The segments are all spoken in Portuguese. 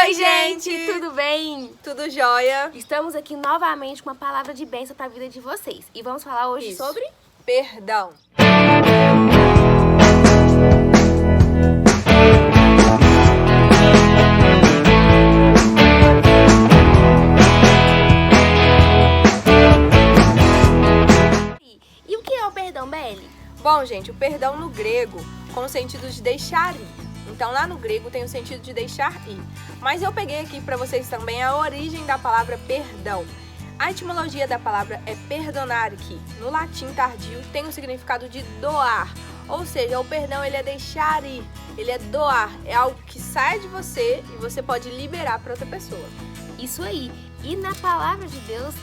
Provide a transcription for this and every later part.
Oi, gente! Tudo bem? Tudo jóia? Estamos aqui novamente com uma palavra de bênção para a vida de vocês. E vamos falar hoje sobre perdão. E o que é o perdão, Beli? Bom, gente, o perdão no grego com o sentido de deixar ir. Então, lá no grego tem o sentido de deixar ir. Mas eu peguei aqui para vocês também a origem da palavra perdão. A etimologia da palavra é perdonare, que no latim tardio tem o significado de doar. Ou seja, o perdão ele é deixar ir, ele é doar. É algo que sai de você e você pode liberar para outra pessoa. Isso aí. E na palavra de Deus,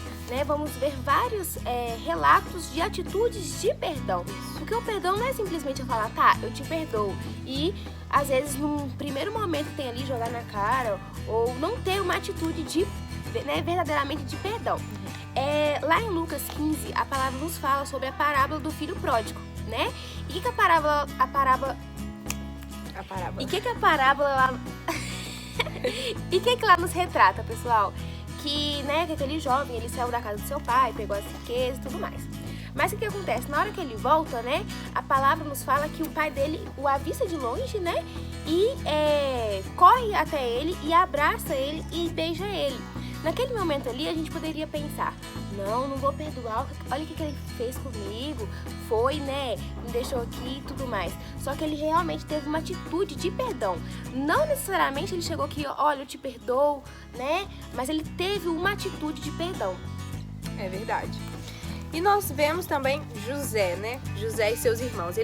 vamos ver vários relatos de atitudes de perdão. Porque o perdão não é simplesmente eu falar, tá, eu te perdoo. E às vezes num primeiro momento tem ali jogar na cara ou não ter uma atitude de verdadeiramente de perdão. Lá em Lucas 15, a palavra nos fala sobre a parábola do filho pródigo, né? E que a parábola E que a parábola lá E que lá nos retrata, pessoal? Que aquele jovem, ele saiu da casa do seu pai, pegou as riquezas e tudo mais. Mas o que acontece? Na hora que ele volta, a palavra nos fala que o pai dele o avista de longe, e corre até ele e abraça ele e beija ele. Naquele momento ali, a gente poderia pensar, não vou perdoar, olha o que ele fez comigo, foi, me deixou aqui e tudo mais. Só que ele realmente teve uma atitude de perdão. Não necessariamente ele chegou aqui, olha, eu te perdoo, mas ele teve uma atitude de perdão. É verdade. E nós vemos também José, José e seus irmãos.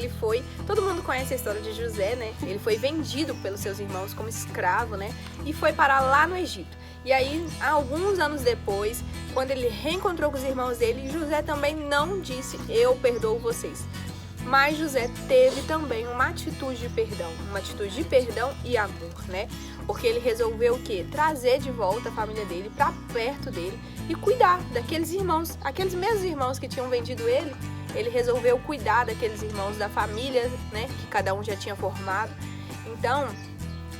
Todo mundo conhece a história de José, Ele foi vendido pelos seus irmãos como escravo, E foi parar lá no Egito. E aí, alguns anos depois, quando ele reencontrou com os irmãos dele, José também não disse, eu perdoo vocês. Mas José teve também uma atitude de perdão e amor, Porque ele resolveu o quê? Trazer de volta a família dele para perto dele e cuidar daqueles irmãos, aqueles mesmos irmãos que tinham vendido ele. Ele resolveu cuidar daqueles irmãos da família, que cada um já tinha formado. Então,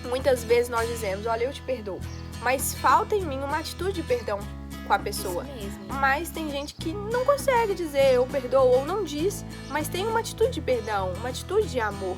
muitas vezes nós dizemos, olha, eu te perdoo, mas falta em mim uma atitude de perdão com a pessoa. Mas tem gente que não consegue dizer eu perdoo ou não diz, mas tem uma atitude de perdão, uma atitude de amor,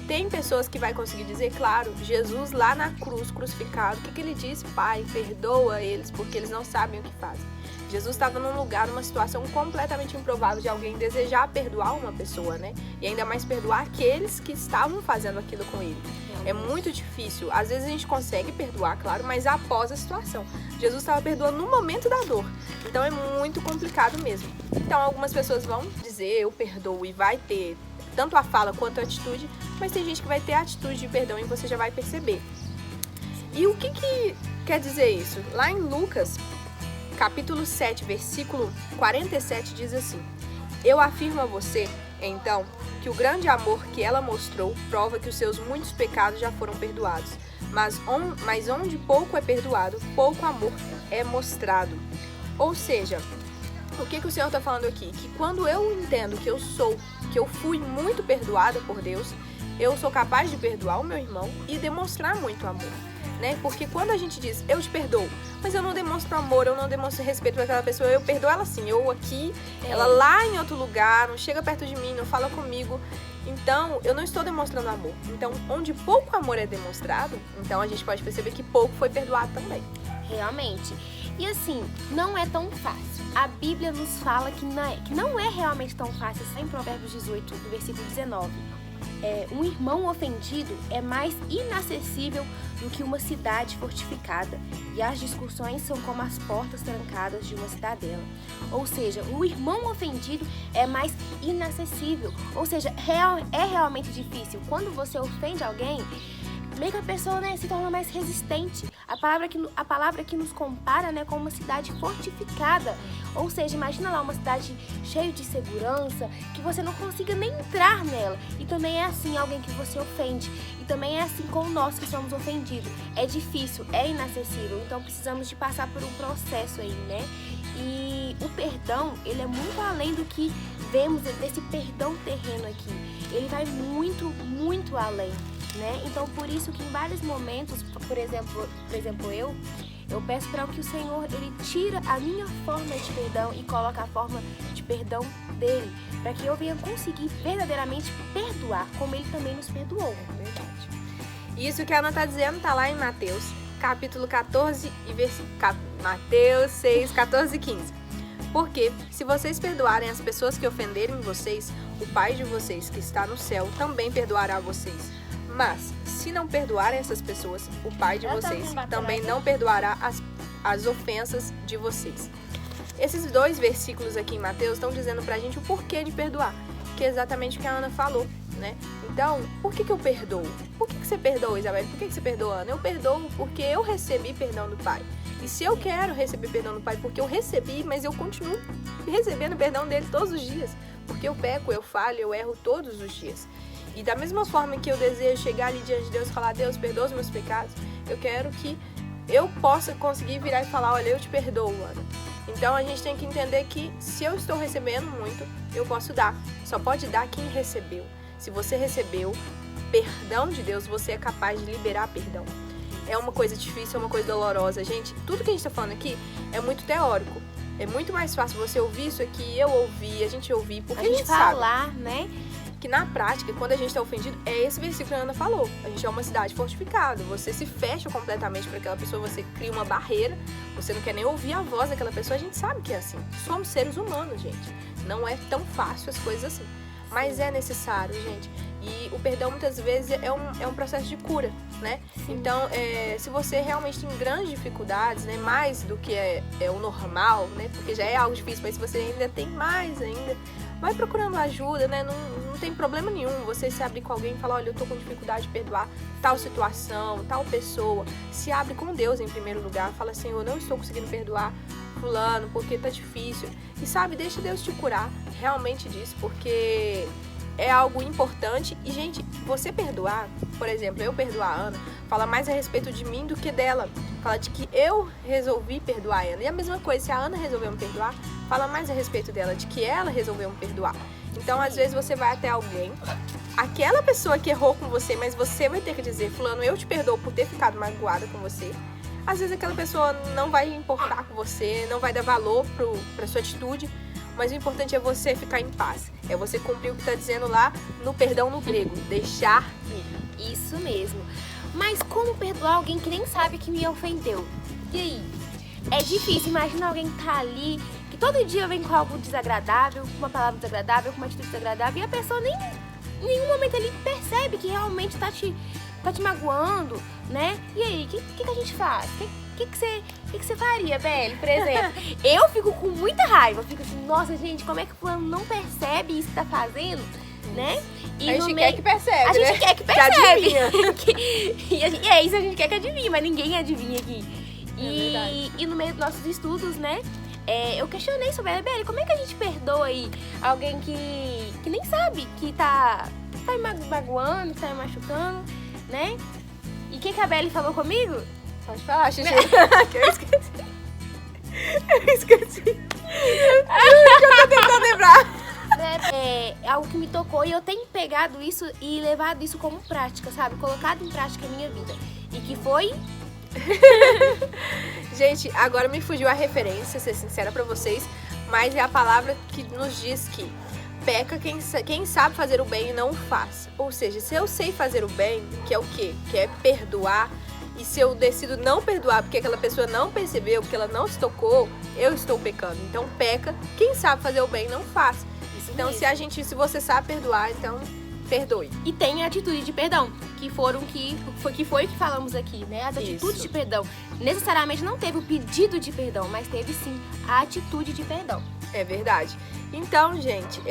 Tem pessoas que vai conseguir dizer, claro, Jesus lá na cruz, crucificado, o que ele disse? Pai, perdoa eles porque eles não sabem o que fazem. Jesus estava num lugar, numa situação completamente improvável de alguém desejar perdoar uma pessoa, E ainda mais perdoar aqueles que estavam fazendo aquilo com ele. É muito difícil. Às vezes a gente consegue perdoar, claro, mas após a situação. Jesus estava perdoando no momento da dor. Então é muito complicado mesmo. Então algumas pessoas vão dizer eu perdoo e vai ter tanto a fala quanto a atitude, mas tem gente que vai ter a atitude de perdão e você já vai perceber. E o que quer dizer isso? Lá em Lucas, capítulo 7, versículo 47 diz assim: eu afirmo a você, então, que o grande amor que ela mostrou prova que os seus muitos pecados já foram perdoados. Mas onde pouco é perdoado, pouco amor é mostrado. Ou seja, o que o Senhor está falando aqui? Que quando eu entendo que eu fui muito perdoada por Deus, eu sou capaz de perdoar o meu irmão e demonstrar muito amor. Porque quando a gente diz, eu te perdoo, mas eu não demonstro amor, eu não demonstro respeito para aquela pessoa, eu perdoo ela sim, eu aqui, ela lá em outro lugar, não chega perto de mim, não fala comigo, então eu não estou demonstrando amor. Então, onde pouco amor é demonstrado, então a gente pode perceber que pouco foi perdoado também. Realmente. E assim, não é tão fácil. A Bíblia nos fala que não é realmente tão fácil. Está em Provérbios 18, no versículo 19. Um irmão ofendido é mais inacessível do que uma cidade fortificada, e as discussões são como as portas trancadas de uma cidadela. Ou seja, um irmão ofendido é mais inacessível, ou seja, é realmente difícil. Quando você ofende alguém, meio que a pessoa se torna mais resistente. A palavra que nos compara com uma cidade fortificada. Ou seja, imagina lá uma cidade cheia de segurança, que você não consiga nem entrar nela. E também é assim alguém que você ofende. E também é assim com nós que somos ofendidos. É difícil, é inacessível. Então precisamos de passar por um processo aí, E o perdão, ele é muito além do que vemos desse perdão terreno aqui. Ele vai muito, muito além. né? Então, por isso que em vários momentos, por exemplo eu peço para que o Senhor, Ele tira a minha forma de perdão e coloca a forma de perdão dele, para que eu venha conseguir verdadeiramente perdoar, como Ele também nos perdoou. É verdade. Isso que a Ana está dizendo está lá em Mateus, capítulo 14 e Mateus 6, 14 e 15. Porque se vocês perdoarem as pessoas que ofenderem vocês, o Pai de vocês que está no céu também perdoará vocês. Mas, se não perdoarem essas pessoas, o Pai de vocês também não perdoará as ofensas de vocês. Esses 2 versículos aqui em Mateus estão dizendo pra gente o porquê de perdoar, que é exatamente o que a Ana falou, né? Então, por que eu perdoo? Por que você perdoa, Isabel? Por que você perdoa, Ana? Eu perdoo porque eu recebi perdão do Pai. E se eu quero receber perdão do Pai, porque eu recebi, mas eu continuo recebendo perdão dele todos os dias, porque eu peco, eu falho, eu erro todos os dias. E da mesma forma que eu desejo chegar ali diante de Deus e falar, Deus, perdoa os meus pecados, eu quero que eu possa conseguir virar e falar, olha, eu te perdoo, Ana. Então a gente tem que entender que se eu estou recebendo muito, eu posso dar. Só pode dar quem recebeu. Se você recebeu perdão de Deus, você é capaz de liberar perdão. É uma coisa difícil, é uma coisa dolorosa. Gente, tudo que a gente está falando aqui é muito teórico. É muito mais fácil você ouvir isso aqui, eu ouvir, a gente ouvir, porque a gente falar, sabe, né? Que na prática, quando a gente está ofendido, é esse versículo que a Ana falou. A gente é uma cidade fortificada. Você se fecha completamente para aquela pessoa, você cria uma barreira, você não quer nem ouvir a voz daquela pessoa. A gente sabe que é assim. Somos seres humanos, gente. Não é tão fácil as coisas assim. Mas é necessário, gente. E o perdão, muitas vezes, é um processo de cura, né? Sim. Então, se você realmente tem grandes dificuldades, né? Mais do que é o normal, né? Porque já é algo difícil, mas se você ainda tem mais ainda, vai procurando ajuda, né? Não tem problema nenhum você se abrir com alguém e falar, olha, eu tô com dificuldade de perdoar tal situação, tal pessoa. Se abre com Deus em primeiro lugar. Fala, Senhor, eu não estou conseguindo perdoar fulano porque tá difícil. E sabe, deixa Deus te curar realmente disso, porque é algo importante. E, gente, você perdoar, por exemplo, eu perdoar a Ana, fala mais a respeito de mim do que dela. Fala de que eu resolvi perdoar ela. E a mesma coisa, se a Ana resolveu me perdoar, fala mais a respeito dela, de que ela resolveu me perdoar. Então, às vezes, você vai até alguém, aquela pessoa que errou com você, mas você vai ter que dizer, fulano, eu te perdoo por ter ficado magoada com você. Às vezes, aquela pessoa não vai importar com você, não vai dar valor pra sua atitude, mas o importante é você ficar em paz. É você cumprir o que está dizendo lá no perdão no grego, deixar ir. Isso mesmo. Mas como perdoar alguém que nem sabe que me ofendeu? E aí? É difícil. Imagina alguém que tá ali, que todo dia vem com algo desagradável, com uma palavra desagradável, com uma atitude desagradável, e a pessoa nem em nenhum momento ali percebe que realmente tá te magoando, né? E aí, o que a gente faz? O que você faria, Belle, por exemplo? Eu fico com muita raiva, fico assim, nossa, gente, como é que o fulano não percebe isso que tá fazendo, né? E a gente quer que percebe, a gente quer que percebe. Que e é isso, a gente quer que adivinhe, mas ninguém adivinha aqui. E no meio dos nossos estudos, né, eu questionei sobre a Belle, como é que a gente perdoa aí alguém que nem sabe que tá me magoando, que tá me machucando, né? E o que a Belle falou comigo? Pode falar, Xixi. Que eu esqueci. Eu esqueci. Que eu tô tentando lembrar. É algo que me tocou e eu tenho pegado isso e levado isso como prática, sabe? Colocado em prática na minha vida. E que foi... Gente, agora me fugiu a referência, ser sincera pra vocês, mas é a palavra que nos diz que peca quem sabe fazer o bem e não o faz. Ou seja, se eu sei fazer o bem, que é o quê? Que é perdoar, e se eu decido não perdoar porque aquela pessoa não percebeu, porque ela não se tocou, eu estou pecando. Então peca quem sabe fazer o bem e não faz. Então se você sabe perdoar, então perdoe. E tem a atitude de perdão, que foi o que falamos aqui, né? As atitudes de perdão. Necessariamente não teve o pedido de perdão, mas teve sim a atitude de perdão. É verdade. Então, gente,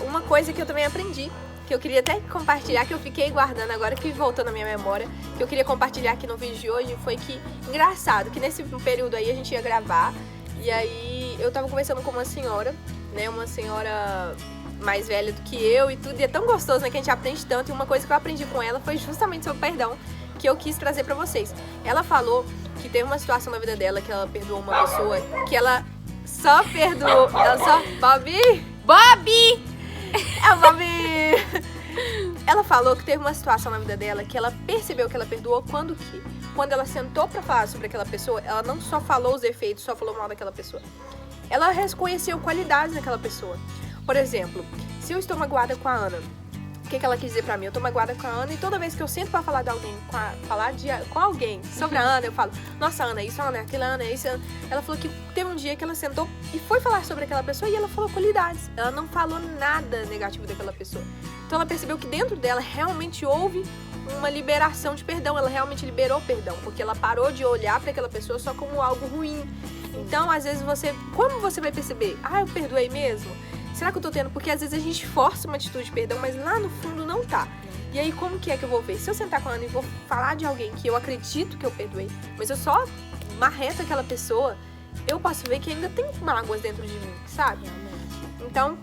uma coisa que eu também aprendi, que eu queria até compartilhar, que eu fiquei guardando agora, que voltou na minha memória, que eu queria compartilhar aqui no vídeo de hoje, foi que, engraçado, que nesse período aí a gente ia gravar, e aí eu tava conversando com uma senhora, né, uma senhora mais velha do que eu e tudo, e é tão gostoso, né, que a gente aprende tanto, e uma coisa que eu aprendi com ela foi justamente sobre perdão, que eu quis trazer pra vocês. Ela falou que teve uma situação na vida dela, que ela perdoou uma pessoa, que ela só perdoou, Bobby! Bobby! É o Bobby! ela falou que teve uma situação na vida dela que ela percebeu que ela perdoou quando ela sentou pra falar sobre aquela pessoa, ela não só falou os defeitos, só falou mal daquela pessoa. Ela reconheceu qualidades naquela pessoa. Por exemplo, se eu estou magoada com a Ana, o que ela quis dizer pra mim? Eu tô magoada com a Ana e toda vez que eu sento pra falar de alguém, com alguém sobre a Ana, eu falo, nossa, Ana, isso, Ana, aquilo, Ana, isso. Ela falou que teve um dia que ela sentou e foi falar sobre aquela pessoa e ela falou qualidades. Ela não falou nada negativo daquela pessoa. Então ela percebeu que dentro dela realmente houve uma liberação de perdão. Ela realmente liberou perdão, porque ela parou de olhar pra aquela pessoa só como algo ruim. Então, às vezes, como você vai perceber? Ah, eu perdoei mesmo? Será que eu tô tendo? Porque às vezes a gente força uma atitude de perdão, mas lá no fundo não tá. E aí, como que é que eu vou ver? Se eu sentar com a Ana e vou falar de alguém que eu acredito que eu perdoei, mas eu só marreto aquela pessoa, eu posso ver que ainda tem mágoas dentro de mim, sabe? Então,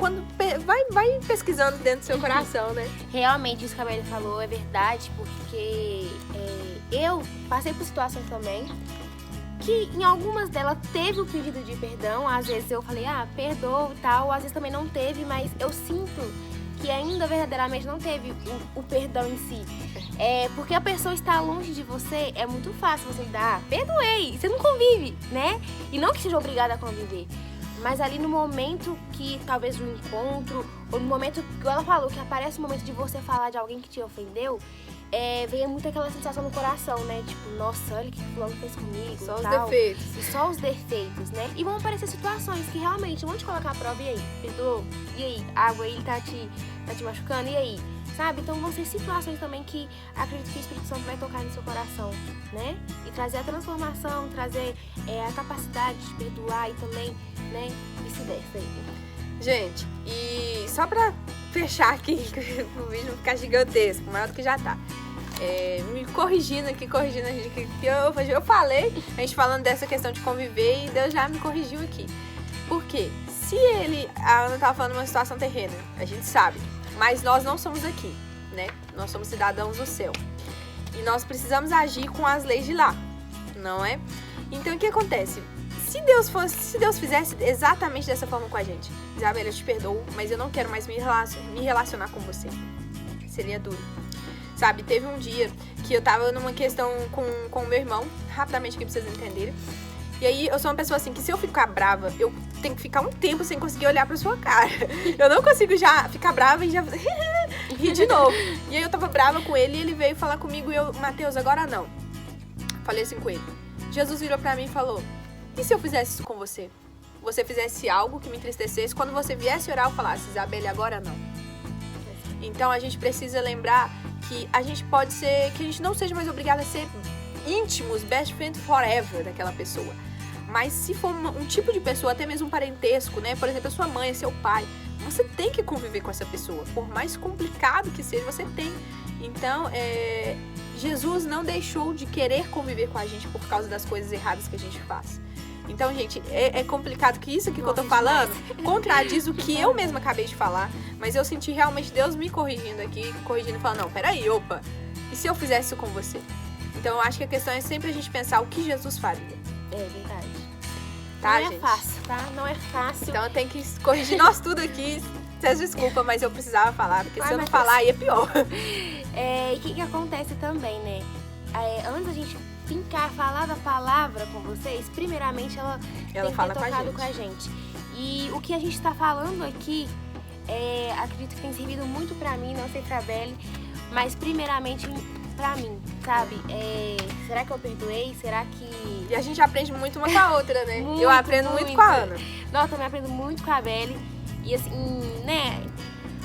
vai pesquisando dentro do seu coração, né? Realmente, isso que a Amélia falou é verdade, porque eu passei por situações também que em algumas delas teve o pedido de perdão. Às vezes eu falei, perdoa e tal. Às vezes também não teve, mas eu sinto que ainda verdadeiramente não teve o perdão em si. Porque a pessoa está longe de você, é muito fácil você dar, perdoei, você não convive, né? E não que seja obrigada a conviver. Mas ali no momento que, talvez no encontro, ou no momento que ela falou, que aparece o momento de você falar de alguém que te ofendeu, vem muito aquela sensação no coração, né? Tipo, nossa, olha o que o fulano fez comigo. Só tal. os defeitos. E só os defeitos, né? E vão aparecer situações que realmente vão te colocar a prova. E aí, perdoou? E aí, a água aí tá te machucando? E aí? Sabe? Então vão ser situações também que acredito que o Espírito Santo vai tocar no seu coração, né? E trazer a transformação, trazer a capacidade de perdoar e também, né? Vice-versa aí. Gente, e só pra fechar aqui, o vídeo não ficar gigantesco, maior do que já tá. Me corrigindo a gente, que eu falei, a gente falando dessa questão de conviver e Deus já me corrigiu aqui. Por quê? Se a Ana tava falando de uma situação terrena, a gente sabe, mas nós não somos aqui, né? Nós somos cidadãos do céu. E nós precisamos agir com as leis de lá, não é? Então o que acontece? Se Deus fizesse exatamente dessa forma com a gente, Isabela, eu te perdoo, mas eu não quero mais me relacionar com você. Seria duro. Sabe, teve um dia que eu tava numa questão com o meu irmão, rapidamente aqui pra vocês entenderem. E aí eu sou uma pessoa assim, que se eu ficar brava, eu tenho que ficar um tempo sem conseguir olhar pra sua cara. Eu não consigo já ficar brava e já rir de novo. E aí eu tava brava com ele e ele veio falar comigo e eu, Mateus, agora não. Falei assim com ele. Jesus virou pra mim e falou, e se eu fizesse isso com você? Você fizesse algo que me entristecesse, quando você viesse orar, eu falasse, Isabela, agora não. Então a gente precisa lembrar que a gente pode ser, que a gente não seja mais obrigada a ser íntimos, best friend forever daquela pessoa. Mas se for um tipo de pessoa, até mesmo um parentesco, né? Por exemplo, a sua mãe, seu pai, você tem que conviver com essa pessoa. Por mais complicado que seja, você tem. Então, Jesus não deixou de querer conviver com a gente por causa das coisas erradas que a gente faz. Então, gente, é complicado que isso aqui que eu tô falando contradiz o que eu mesma acabei de falar. Mas eu senti realmente Deus me corrigindo aqui, falando, não, peraí, opa, e se eu fizesse isso com você? Então, eu acho que a questão é sempre a gente pensar o que Jesus faria. É verdade. Tá, não gente? É fácil, tá? Não é fácil. Então, eu tenho que corrigir nós tudo aqui. Vocês desculpa, mas eu precisava falar, porque se eu não falar, aí é pior. E o que acontece também, né? Antes da gente falar da palavra com vocês, primeiramente ela tem que fala ter tocado com a gente. E o que a gente tá falando aqui, acredito que tem servido muito pra mim, não sei pra Belle, mas primeiramente pra mim, sabe? Será que eu perdoei? Será que... E a gente aprende muito uma com a outra, né? Eu aprendo muito com a Ana. Nossa, eu também aprendo muito com a Belle. E assim, né?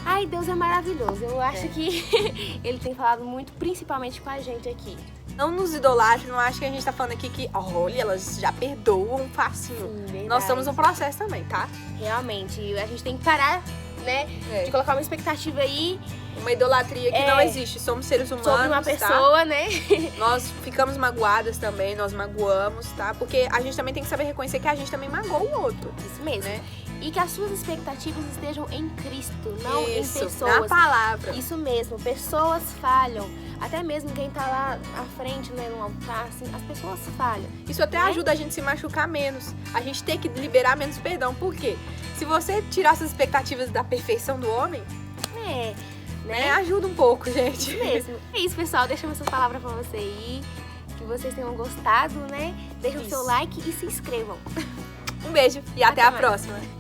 Ai, Deus é maravilhoso. Eu acho que Ele tem falado muito, principalmente com a gente aqui. Não nos idolatre, não acho que a gente tá falando aqui que, olha, elas já perdoam facinho. Sim, nós estamos no processo também, tá? Realmente, a gente tem que parar, né? De colocar uma expectativa aí. Uma idolatria que não existe. Somos seres humanos, sobre uma pessoa, tá? né? Nós ficamos magoadas também, nós magoamos, tá? Porque a gente também tem que saber reconhecer que a gente também magoou o outro. Isso mesmo. Né? E que as suas expectativas estejam em Cristo, não em pessoas. Na palavra. Isso mesmo, pessoas falham. Até mesmo quem tá lá à frente, né, no altar, assim, as pessoas falham. Isso até ajuda a gente a se machucar menos. A gente tem que liberar menos perdão. Por quê? Se você tirar suas expectativas da perfeição do homem... né? Ajuda um pouco, gente. Isso mesmo. É isso, pessoal. Deixamos essas palavras pra você aí. Que vocês tenham gostado, né? Deixem o seu like e se inscrevam. Um beijo e até a mais. próxima.